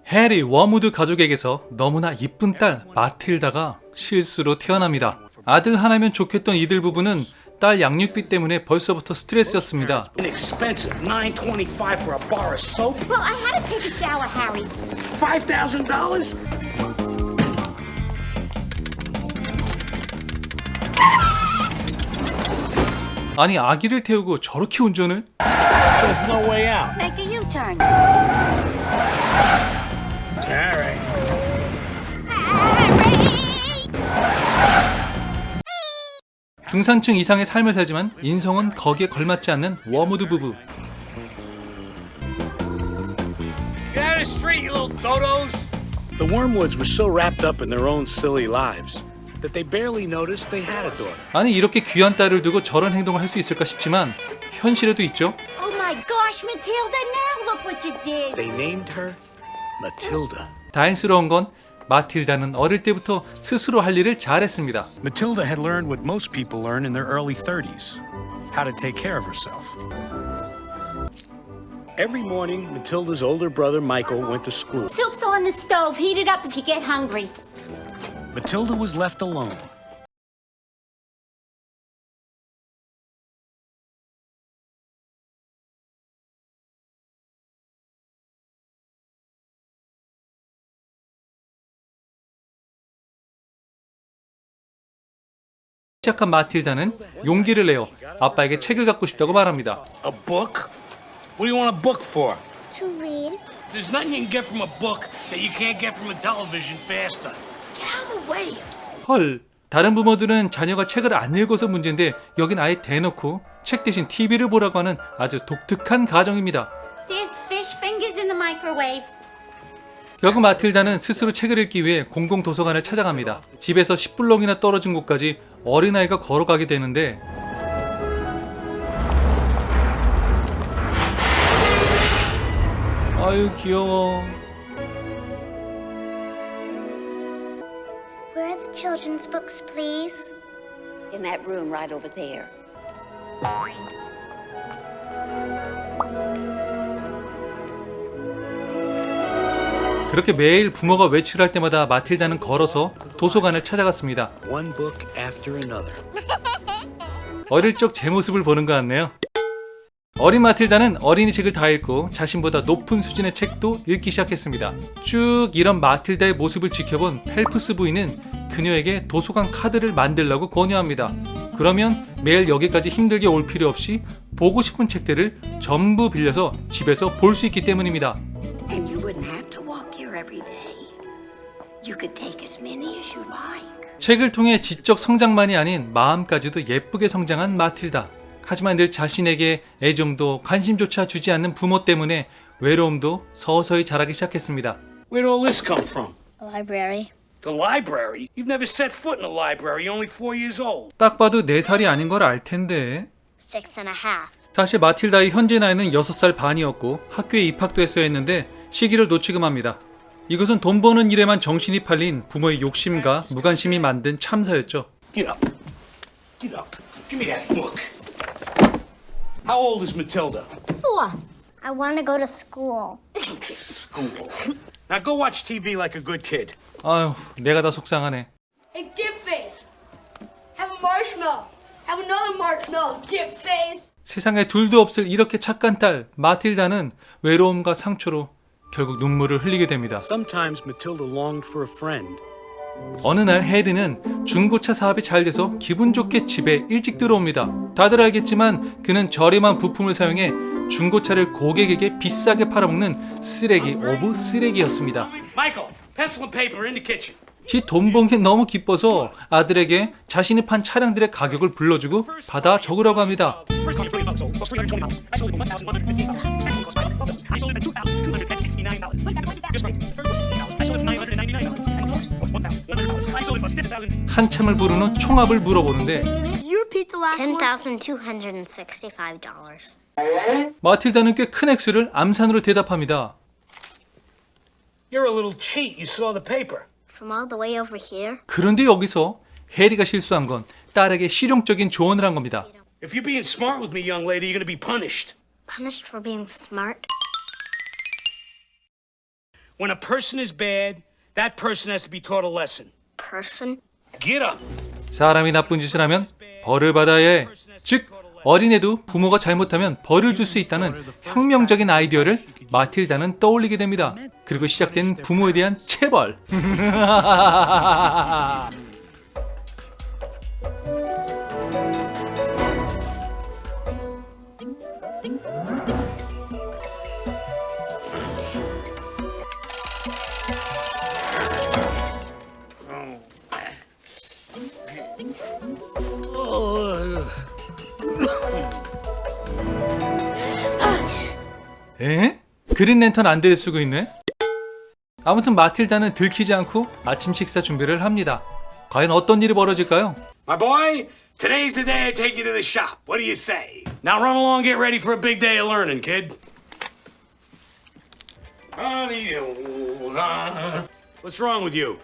해리 워무드 가족에게서 너무나 이쁜 딸 마틸다가 실수로 태어납니다. 아들 하나면 좋겠던 이들 부부는 딸 양육비 때문에 벌써부터 스트레스였습니다. Inexpensive, $9.25 for a bar of soap. Well, I had to take a shower, Harry. $5,000? 아니 아기를 태우고 저렇게 운전을? There's no way out. Make a U-turn. All right. 중산층 이상의 삶을 살지만 인성은 거기에 걸맞지 않는 워무드 부부. Get out of the street, you little dodos. The Wormwoods were so wrapped up in their own silly lives that they barely noticed they had a daughter. 아니 이렇게 귀한 딸을 두고 저런 행동을 할 수 있을까 싶지만 현실에도 있죠. Oh my gosh, Matilda, now look what you did. They named her Matilda. 다행스러운 건 마틸다는 어릴 때부터 스스로 할 일을 잘했습니다. Matilda had learned what most people learn in their early 30s, how to take care of herself. Every morning, Matilda's older brother Michael went to school. Soup's on the stove. Heat it up if you get hungry. Matilda was left alone. 시작한 마틸다는 용기를 내어 아빠에게 책을 갖고 싶다고 말합니다. A book? What do you want a book for? To read. There's nothing you can get from a book that you can't get from a television faster. Get out of the way. 헐, 다른 부모들은 자녀가 책을 안 읽어서 문제인데 여긴 아예 대놓고 책 대신 TV를 보라고 하는 아주 독특한 가정입니다. There's fish fingers in the microwave. 결국 마틸다는 스스로 책을 읽기 위해 공공도서관을 찾아갑니다. 집에서 10블럭이나 떨어진 곳까지 어린아이가 걸어가게 되는데 아유 귀여워. Where are the children's books, please? In that room right over there. 그렇게 매일 부모가 외출할 때마다 마틸다는 걸어서 도서관을 찾아갔습니다. One book after another. 어릴 적 제 모습을 보는 것 같네요. 어린 마틸다는 어린이 책을 다 읽고 자신보다 높은 수준의 책도 읽기 시작했습니다. 쭉 이런 마틸다의 모습을 지켜본 펠프스 부인은 그녀에게 도서관 카드를 만들라고 권유합니다. 그러면 매일 여기까지 힘들게 올 필요 없이 보고 싶은 책들을 전부 빌려서 집에서 볼 수 있기 때문입니다. And you wouldn't have to walk here every day. You could take as many as you like. 책을 통해 지적 성장만이 아닌 마음까지도 예쁘게 성장한 마틸다. 하지만 늘 자신에게 애정도 관심조차 주지 않는 부모 때문에 외로움도 서서히 자라기 시작했습니다. Where'd all this come from? Library. The library? You've never set foot in a library. You're only 4 years old. 딱 봐도 4살이 아닌 걸 알 텐데. 6.5. 사실 마틸다의 현재 나이는 6살 반이었고 학교에 입학도 했어야 했는데 시기를 놓치고 맙니다. 이것은 돈 버는 일에만 정신이 팔린 부모의 욕심과 무관심이 만든 참사였죠. Get up. Get up. Give me that book. How old is Matilda? 4. I want to go to school. School. Now go watch TV like a good kid. 아휴, 내가 다 속상하네. Hey, dip face. Have a marshmallow. Have another marshmallow, dip face. 세상에 둘도 없을 이렇게 착한 딸 마틸다는 외로움과 상처로 결국 눈물을 흘리게 됩니다. Sometimes Matilda longed for a friend. 어느 날 해리는 중고차 사업이 잘 돼서 기분 좋게 집에 일찍 들어옵니다. 다들 알겠지만 그는 저렴한 부품을 사용해 중고차를 고객에게 비싸게 팔아먹는 쓰레기 오브 쓰레기였습니다. Michael, pencil and paper in the kitchen. 지 돈 번 게 너무 기뻐서 아들에게 자신이 판 차량들의 가격을 불러주고 받아 적으라고 합니다. First one, $30 sold. Cost $320. I sold it for $1,115. Second cost $500. I sold it for $2,269. Just right. Third was $16. I sold it for $999. And the fourth was $1,100. I sold it for $7,000. 한참을 부르는 총합을 물어보는데 You repeat the last one. $10,265. 마틸다는 꽤 큰 액수를 암산으로 대답합니다. You're a little cheat. You saw the paper. From all the way over here? 그런데 여기서 해리가 실수한 건 딸에게 실용적인 조언을 한 겁니다. If you're being smart with me, young lady, you're going to be punished. Punished for being smart? When a person is bad, that person has to be taught a lesson. Person? Get up. 사람이 나쁜 짓을 하면 벌을 받아야 해. 즉, 어린애도 부모가 잘못하면 벌을 줄 수 있다는 혁명적인 아이디어를 마틸다는 떠올리게 됩니다. 그리고 시작된 부모에 대한 체벌. 에? 그린랜턴 안대를 쓰고 있네? 아무튼 마틸다는 들키지 않고 아침 식사 준비를 합니다. 과연 어떤 일이 벌어질까요? My boy, today's the day I take you to the shop. What do you say? Now run along, get ready for a big day of learning, kid. What's wrong with you?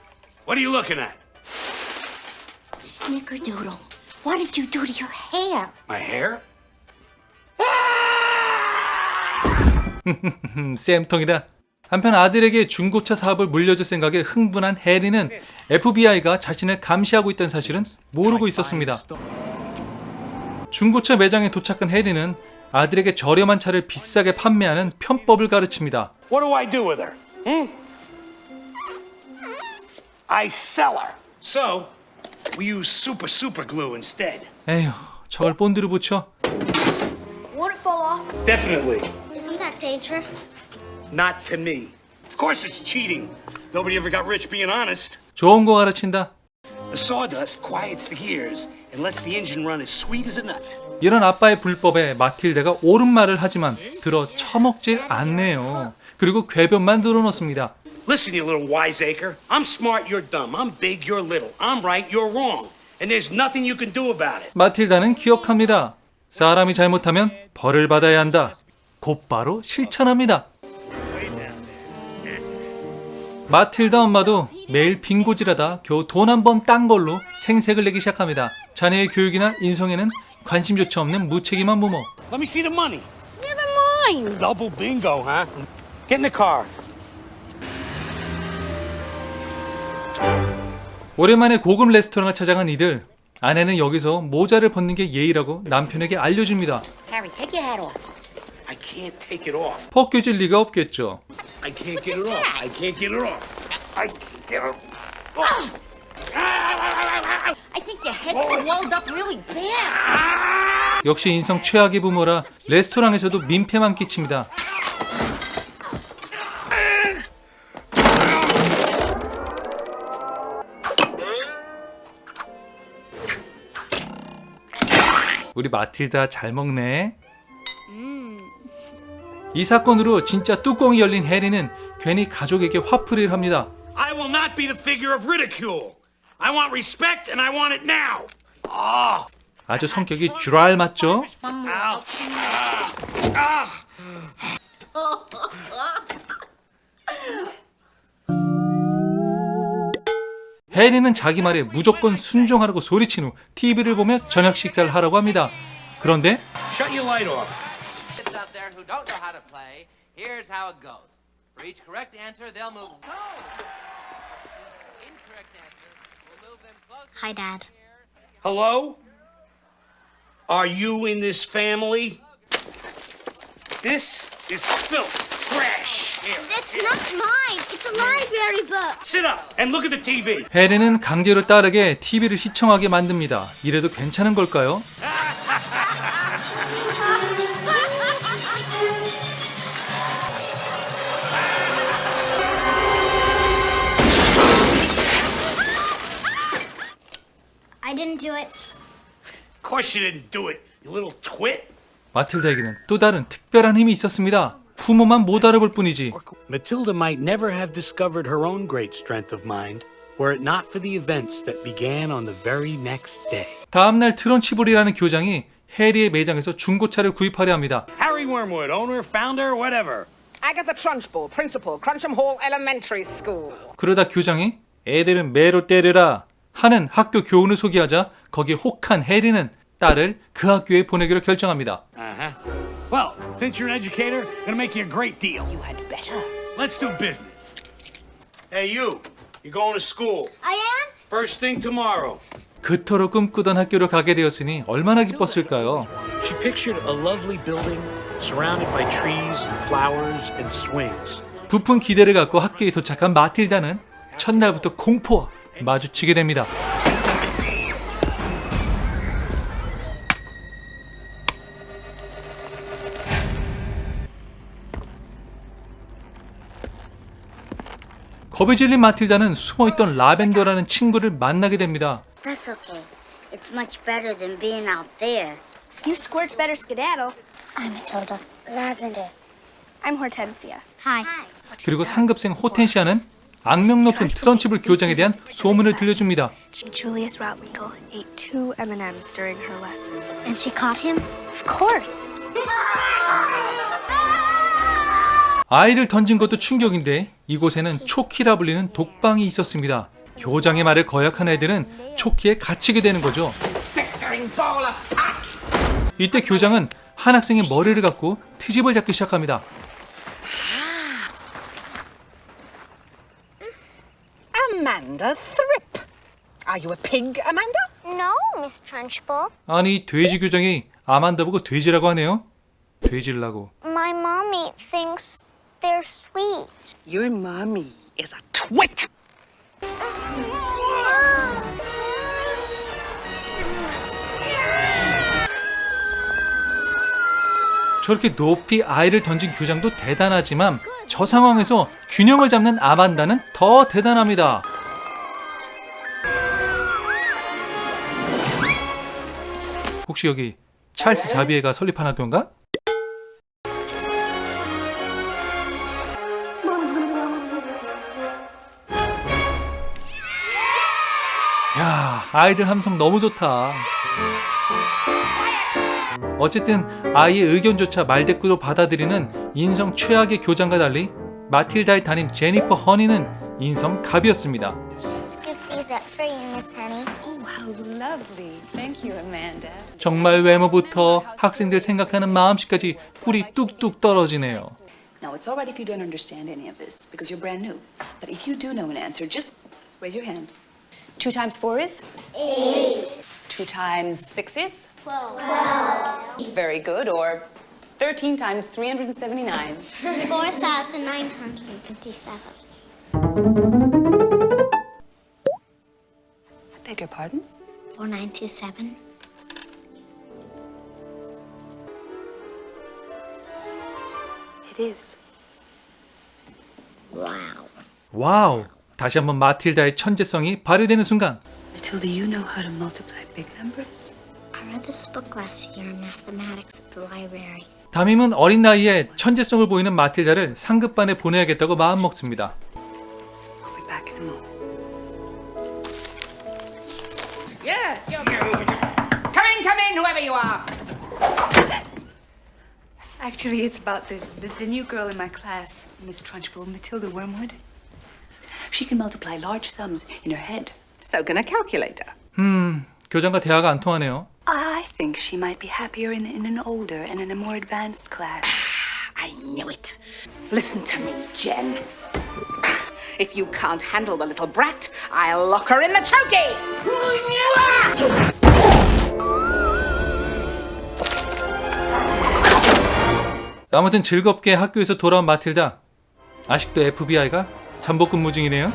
What are you looking at? Snickerdoodle, what did you do to your hair? My hair? 쌤통이다. 한편 아들에게 중고차 사업을 물려줄 생각에 흥분한 해리는 FBI가 자신을 감시하고 있다는 사실은 모르고 있었습니다. 중고차 매장에 도착한 해리는 아들에게 저렴한 차를 비싸게 판매하는 편법을 가르칩니다. What do I do with her? I sell her. So, we use super glue instead. 에휴, 저걸 본드로 붙여. Won't it fall off? Definitely. Isn't that dangerous? Not to me. Of course it's cheating. Nobody ever got rich being honest. 좋은 거 가르친다. The sawdust quiets the gears and lets the engine run as sweet as a nut. 이런 아빠의 불법에 마틸다가 옳은 말을 하지만 들어 처먹질 않네요. 그리고 궤변만 늘어놓습니다. Listen, you little wiseacre. I'm smart, you're dumb. I'm big, you're little. I'm right, you're wrong. And there's nothing you can do about it. 마틸다는 기억합니다. 사람이 잘못하면 벌을 받아야 한다. 곧바로 실천합니다. 마틸다 엄마도 매일 빈고질하다 겨우 돈 한 번 딴 걸로 생색을 내기 시작합니다. 자녀의 교육이나 인성에는 관심조차 없는 무책임한 부모. Let me see the money. Never mind. Double bingo, huh? Get in the car. 오랜만에 고급 레스토랑을 찾아간 이들. 아내는 여기서 모자를 벗는 게 예의라고 남편에게 알려줍니다. Harry, take your hat off. I can't take it off. 벗겨질 리가 없겠죠. I can't get it off. I can't get it off. I can't get it off. I think your head's swelled up really bad. 역시 인성 최악의 부모라 레스토랑에서도 민폐만 끼칩니다. 우리 마틸다 잘 먹네. 이 사건으로 진짜 뚜껑이 열린 해리는 괜히 가족에게 화풀이를 합니다. I will not be the figure of ridicule. I want respect and I want it now. Oh. 아주 성격이 쥐랄 맞죠? 해리는 자기 말에 무조건 순종하라고 소리친 후 TV를 보며 저녁 식사를 하라고 합니다. 그런데 Shut your light off. Kids out there who don't know how to play, here's how it goes. For each correct answer, they'll move. No! Each incorrect answer will move them closer. Hi, Dad. Hello? Are you in this family? This is filth, trash. Here. That's not mine. It's a library book. Sit up and look at the TV. 해리는 강제로 딸에게 TV를 시청하게 만듭니다. 이래도 괜찮은 걸까요? I didn't do it. Of course you didn't do it, you little twit. 마틸다에게는 또 다른 특별한 힘이 있었습니다. 부모만 못 알아볼 뿐이지. Matilda might never have discovered her own great strength of mind were it not for the events that began on the very next day. 다음날 트런치볼이라는 교장이 해리의 매장에서 중고차를 구입하려 합니다. Harry Wormwood, owner, founder, whatever. Agatha Trunchbull, principal, Cruncham Hall Elementary School. 그러다 교장이 애들은 매로 때리라 하는 학교 교훈을 소개하자 거기에 혹한 해리는 딸을 그 학교에 보내기로 결정합니다. Well, since you're an educator, I'm gonna make you a great deal. You had better. Let's do business. Hey, you going to school. I am? First thing tomorrow. 그토록 꿈꾸던 학교로 가게 되었으니 얼마나 기뻤을까요? She pictured a lovely building surrounded by trees and flowers and swings. 부푼 기대를 갖고 학교에 도착한 마틸다는 첫날부터 공포와 마주치게 됩니다. 겁에 질린 마틸다는 숨어있던 라벤더라는 친구를 만나게 됩니다. That's okay. It's much better than being out there. You squirts better skedaddle. I'm Matilda. Lavender. I'm Hortensia. Hi. 그리고 상급생 호텐시아는 악명 높은 트런치블 교장에 대한 소문을 들려줍니다. Julius Routwinkle ate 2 M&Ms during her lesson. And she caught him? Of course. 아이를 던진 것도 충격인데 이곳에는 초키라 불리는 독방이 있었습니다. 교장의 말을 거역한 애들은 초키에 갇히게 되는 거죠. 이때 교장은 한 학생의 머리를 갖고 트집을 잡기 시작합니다. Amanda Thrip. Are you a pig, Amanda? No, Miss Trunchbull. 아니 돼지 교장이 아만다 보고 돼지라고 하네요. 돼지라고. My mommy thinks they're sweet. Your mommy is a twit. 저렇게 높이 아이를 던진 교장도 대단하지만 저 상황에서 균형을 잡는 아만다는 더 대단합니다. 혹시 여기 찰스 자비에가 설립한 학교인가? 야, 아이들 함성 너무 좋다. 어쨌든 아이의 의견조차 말대꾸로 받아들이는 인성 최악의 교장과 달리 마틸다의 담임 제니퍼 허니는 인성 갑이었습니다. Skip these up for you, Miss Honey. Oh, how lovely. Thank you, Amanda. 정말 외모부터 학생들 생각하는 마음씨까지 꿀이 뚝뚝 떨어지네요. Now, it's all right if you don't understand any of this because you're brand new. But if you do know an answer, just raise your hand. 2 times 4 is? 8. 2 times 6 is? 12. Very good. Or 13 times 379. 4,927. I beg your pardon? 4927. It is. Wow. 와우! 다시 한번 마틸다의 천재성이 발휘되는 순간 Matilda, you know how to multiply big numbers? I read this book last year in mathematics at the library. 담임은 어린 나이에 천재성을 보이는 마틸다를 상급반에 보내야겠다고 마음먹습니다. I'll be back in a moment. Yes, you're come in, whoever you are. Actually, it's about the new girl in my class, Miss Trunchbull, Matilda Wormwood. She can multiply large sums in her head. So can a calculator. 교장과 대화가 안 통하네요. I think she might be happier in an older and in a more advanced class. I knew it. Listen to me, Jen. If you can't handle the little brat, I'll lock her in the chokey. 아무튼 즐겁게 학교에서 돌아온 마틸다. 아직도 FBI가 잠복근무 중이네요.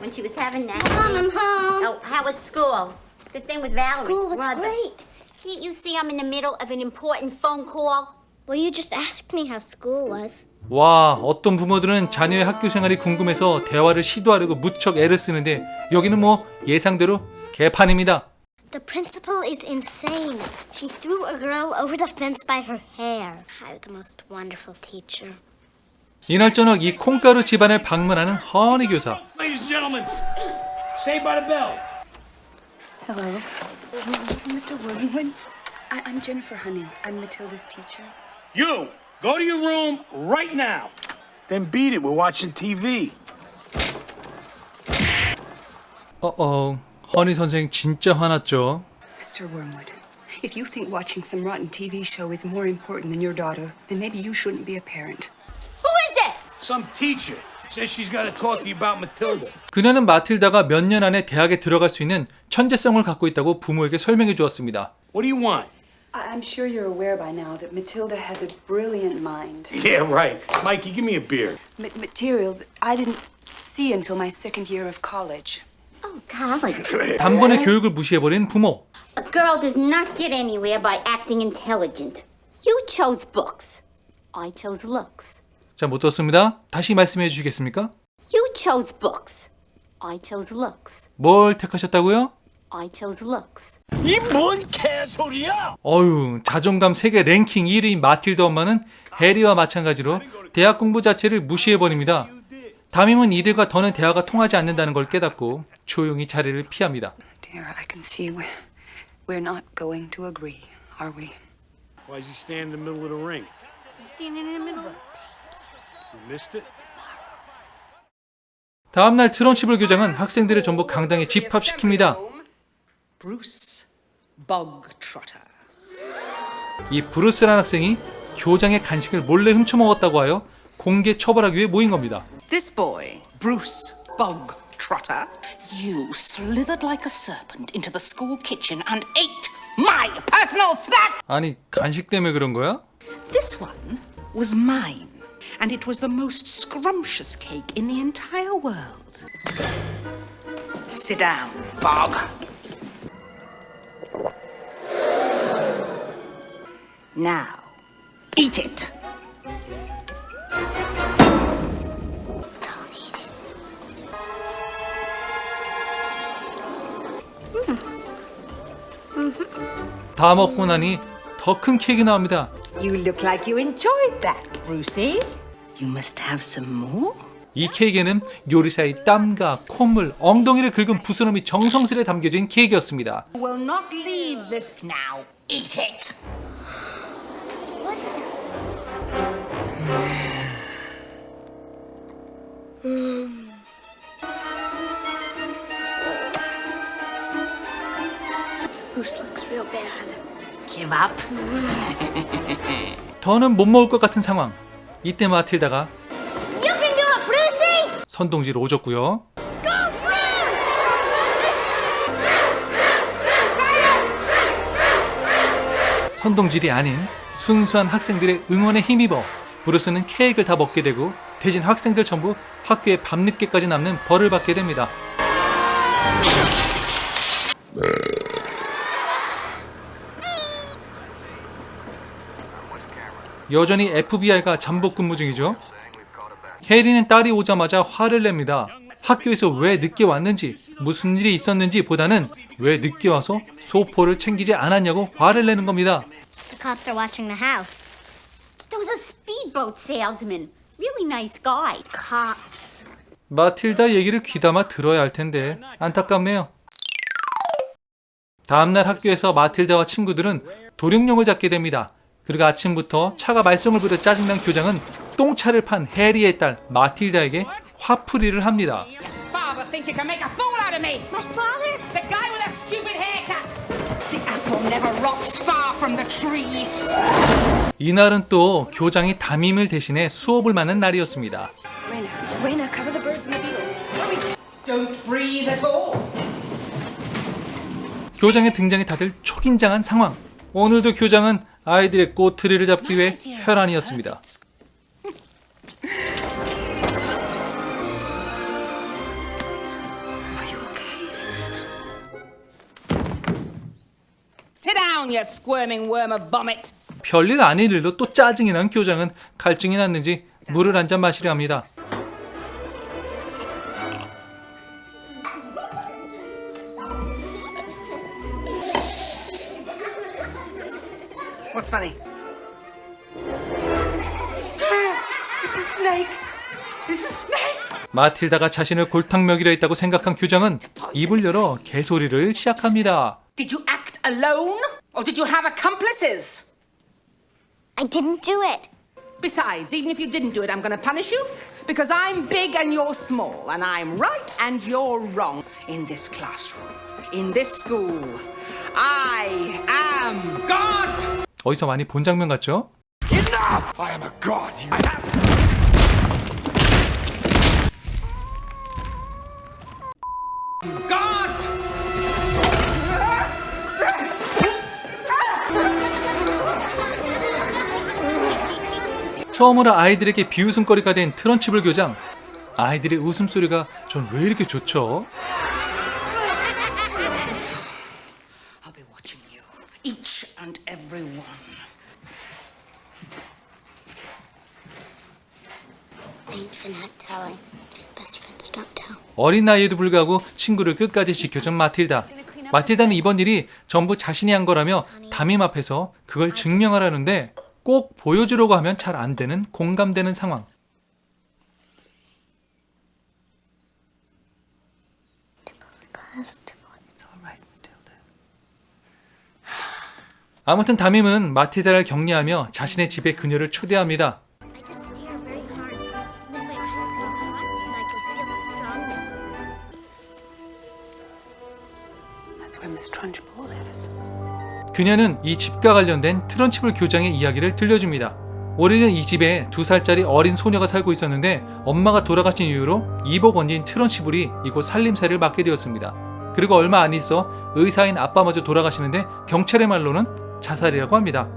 When she was having that. Mom, I'm home. Oh, how was school? The thing with Valerie's School was brother. great. Can't you see I'm in the middle of an important phone call? Well, you just asked me how school was. 와, 어떤 부모들은 자녀의 학교 생활이 궁금해서 대화를 시도하려고 무척 애를 쓰는데 여기는 뭐 예상대로 개판입니다. The principal is insane. She threw a girl over the fence by her hair. I have the most wonderful teacher. 이날 저녁 이 콩가루 집안을 방문하는 허니 교사. Ladies and gentlemen, Saved by the Bell. Hello. Mr. Wormwood? I'm Jennifer Honey. I'm Matilda's teacher. You, go to your room right now. Then beat it. We're watching TV. 허니 선생 진짜 화났죠. Mr. Wormwood, if you think watching some rotten TV show is more important than your daughter, then maybe you shouldn't be a parent. Who is it? Some teacher says she's got to talk to you about Matilda. 그녀는 마틸다가 몇 년 안에 대학에 들어갈 수 있는 천재성을 갖고 있다고 부모에게 설명해 주었습니다. What do you want? I'm sure you're aware by now that Matilda has a brilliant mind. Yeah, right. Mikey, give me a beer. Material that I didn't see until my second year of college. Oh, college. 단번에 교육을 무시해버린 부모. A girl does not get anywhere by acting intelligent. You chose books. I chose looks. 자, 못 들었습니다. 다시 말씀해 주시겠습니까? You chose books. I chose looks. 뭘 택하셨다고요? I chose looks. 이 뭔 개소리야? 어휴, 자존감 세계 랭킹 1위인 마틸다 엄마는 해리와 마찬가지로 대학 공부 자체를 무시해버립니다. 담임은 이들과 더는 대화가 통하지 않는다는 걸 깨닫고 조용히 자리를 피합니다. Dear, I can see we're not going to agree, are we? Why is he standing in the middle of the ring? Standing in the middle. You missed it? 다음날 트런치블 교장은 학생들을 전부 강당에 집합시킵니다. Bruce Bogtrotter. 이 브루스라는 학생이 교장의 간식을 몰래 훔쳐먹었다고 하여 공개 처벌하기 위해 모인 겁니다. This boy, Bruce Bogtrotter, you slithered like a serpent into the school kitchen and ate my personal snack. 아니, 간식 때문에 그런 거야? This one was mine, and it was the most scrumptious cake in the entire world. Sit down, Bog. Now, eat it. Don't eat it. 다 먹고 나니 더 큰 케이크 나옵니다. You look like you enjoyed that, Brucey. You must have some more. 이 케이크에는 요리사의 땀과 콧물, 엉덩이를 긁은 부스럼이 정성스레 담겨진 케이크였습니다. Will not leave this now. Eat it. Bruce looks real bad. Give up. 더는 못 먹을 것 같은 상황. 이때 마틸다가 You can do it, Brucey! 선동지로 오졌고요. Go, Bruce! 선동질이 아닌 순수한 학생들의 응원에 힘입어 브루스는 케이크를 다 먹게 되고 대신 학생들 전부 학교에 밤늦게까지 남는 벌을 받게 됩니다. 여전히 FBI가 잠복 근무 중이죠. 해리는 딸이 오자마자 화를 냅니다. 학교에서 왜 늦게 왔는지, 무슨 일이 있었는지 보다는 왜 늦게 와서 소포를 챙기지 않았냐고 화를 내는 겁니다. The cops are watching the house. There was a speedboat salesman. Really nice guy. Cops. 마틸다 얘기를 귀담아 들어야 할 텐데 안타깝네요. 다음날 학교에서 마틸다와 친구들은 도룡뇽을 잡게 됩니다. 그리고 아침부터 차가 말썽을 부려 짜증난 교장은 똥차를 판 해리의 딸 마틸다에게 화풀이를 합니다. Father think you can make a fool out of me. My father? The guy with a stupid haircut. The apple never rots far from the tree. 이날은 또 교장이 담임을 대신해 수업을 맡는 날이었습니다. Raina, cover the birds and the beetles. Don't breathe at all. 교장의 등장에 다들 초긴장한 상황. 오늘도 교장은 아이들의 꼬투리를 잡기 위해 혈안이었습니다. Sit down, you squirming worm of vomit. 별일 아닌 일로 또 짜증이 난 교장은 갈증이 났는지 물을 한 잔 마시려 합니다. What's funny? It's a snake. It's a snake. 마틸다가 자신을 골탕 먹이려 했다고 생각한 교장은 입을 열어 개소리를 시작합니다. Did you act alone? Or did you have accomplices? I didn't do it. Besides, even if you didn't do it, I'm going to punish you. Because I'm big and you're small. And I'm right and you're wrong. In this classroom. In this school. I am God! 어디서 많이 본 장면 같죠? Enough! I am a god. You have... 처음으로 아이들에게 비웃음거리가 된 트런치블 교장. 아이들의 웃음소리가 전 왜 이렇게 좋죠? I'll be watching you, each and every one. Thanks for not telling. Best friends don't tell. 어린 나이에도 불구하고 친구를 끝까지 지켜준 마틸다. 마틸다는 이번 일이 전부 자신이 한 거라며 담임 앞에서 그걸 증명하라는데 꼭 보여주려고 하면 잘 안 되는 공감되는 상황. 아무튼 담임은 마틸다를 격려하며 자신의 집에 그녀를 초대합니다. I just stare very hard. And then my eyes go hot and I can feel the strongness. That's where Miss Trunchbull lives. 그녀는 이 집과 관련된 트런치블 교장의 이야기를 들려줍니다. 원래는 이 집에 2살짜리 어린 소녀가 살고 있었는데 엄마가 돌아가신 이후로 이복 언니인 트런치블이 이곳 살림살이를 맡게 되었습니다. 그리고 얼마 안 있어 의사인 아빠마저 돌아가시는데 경찰의 말로는 자살이라고 합니다.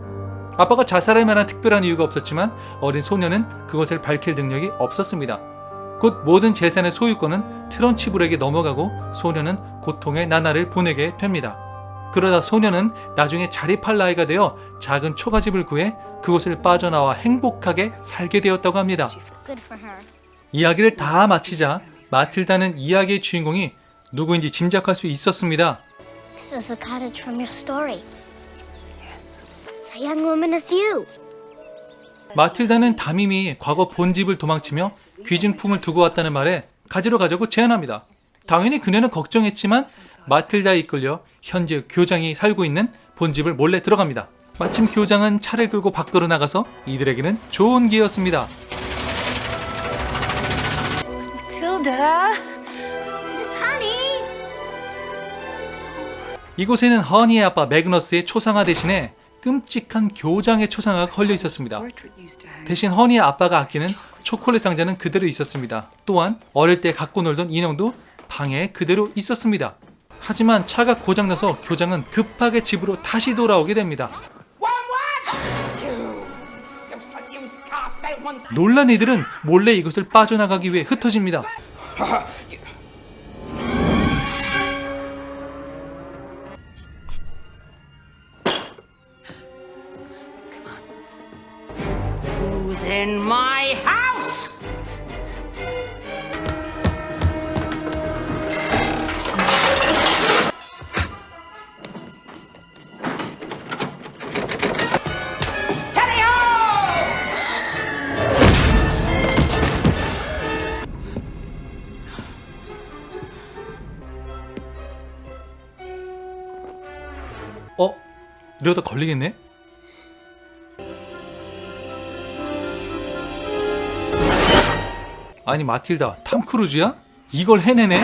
아빠가 자살할 만한 특별한 이유가 없었지만 어린 소녀는 그것을 밝힐 능력이 없었습니다. 곧 모든 재산의 소유권은 트런치블에게 넘어가고 소녀는 고통의 나날을 보내게 됩니다. 그러다 소녀는 나중에 자립할 나이가 되어 작은 초가집을 구해 그곳을 빠져나와 행복하게 살게 되었다고 합니다. Good for her. 이야기를 다 마치자 마틸다는 이야기의 주인공이 누구인지 짐작할 수 있었습니다. This is a cottage from your story. Yes. The young woman is you. 마틸다는 담임이 과거 본집을 도망치며 귀중품을 두고 왔다는 말에 가지러 가자고 제안합니다. 당연히 그녀는 걱정했지만 마틸다에 이끌려 현재 교장이 살고 있는 본집을 몰래 들어갑니다. 마침 교장은 차를 끌고 밖으로 나가서 이들에게는 좋은 기회였습니다. Matilda. Miss Honey. 이곳에는 허니의 아빠 매그너스의 초상화 대신에 끔찍한 교장의 초상화가 걸려 있었습니다. Portrait used to hang. 대신 허니의 아빠가 아끼는 초콜릿 상자는 그대로 있었습니다. 또한 어릴 때 갖고 놀던 인형도 방에 그대로 있었습니다. 하지만 차가 고장나서 교장은 급하게 집으로 다시 돌아오게 됩니다. 놀란 이들은 몰래 이곳을 빠져나가기 위해 흩어집니다. Who's in my house? 이러다 걸리겠네? 아니 마틸다, 탐 크루즈야? 이걸 해내네?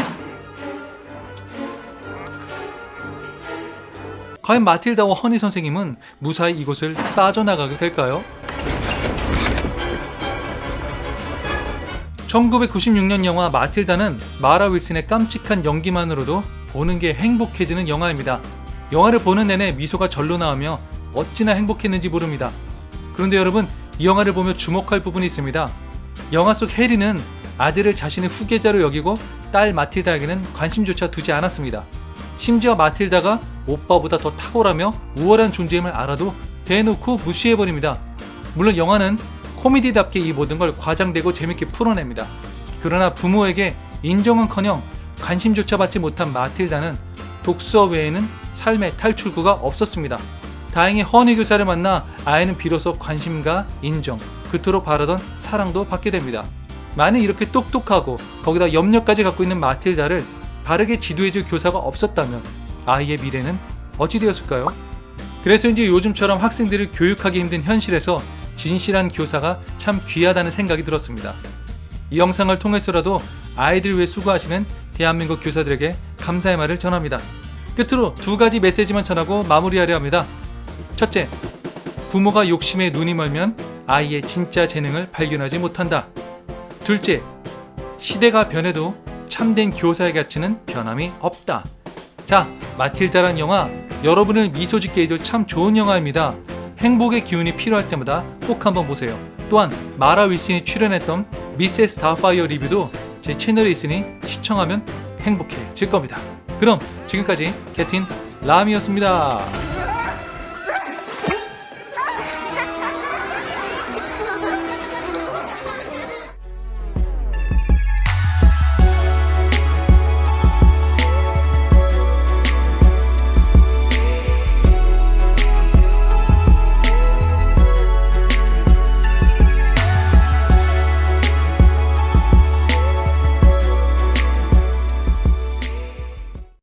과연 마틸다와 허니 선생님은 무사히 이곳을 빠져나가게 될까요? 1996년 영화 마틸다는 마라 윌슨의 깜찍한 연기만으로도 보는 게 행복해지는 영화입니다. 영화를 보는 내내 미소가 절로 나오며 어찌나 행복했는지 모릅니다. 그런데 여러분, 이 영화를 보며 주목할 부분이 있습니다. 영화 속 해리는 아들을 자신의 후계자로 여기고 딸 마틸다에게는 관심조차 두지 않았습니다. 심지어 마틸다가 오빠보다 더 탁월하며 우월한 존재임을 알아도 대놓고 무시해버립니다. 물론 영화는 코미디답게 이 모든 걸 과장되고 재밌게 풀어냅니다. 그러나 부모에게 인정은커녕 관심조차 받지 못한 마틸다는 독서 외에는 삶의 탈출구가 없었습니다. 다행히 허니 교사를 만나 아이는 비로소 관심과 인정, 그토록 바라던 사랑도 받게 됩니다. 만약 이렇게 똑똑하고 거기다 염려까지 갖고 있는 마틸다를 바르게 지도해줄 교사가 없었다면 아이의 미래는 어찌 되었을까요? 그래서인지 요즘처럼 학생들을 교육하기 힘든 현실에서 진실한 교사가 참 귀하다는 생각이 들었습니다. 이 영상을 통해서라도 아이들 위해 수고하시는 대한민국 교사들에게 감사의 말을 전합니다. 끝으로 2가지 메시지만 전하고 마무리하려 합니다. 첫째, 부모가 욕심에 눈이 멀면 아이의 진짜 재능을 발견하지 못한다. 둘째, 시대가 변해도 참된 교사의 가치는 변함이 없다. 자, 마틸다란 영화 여러분을 미소 짓게 해줄 참 좋은 영화입니다. 행복의 기운이 필요할 때마다 꼭 한번 보세요. 또한 마라 윌슨이 출연했던 미세스 다파이어 리뷰도 제 채널에 있으니 시청하면 행복해질 겁니다. 그럼 지금까지 캡틴 람이었습니다.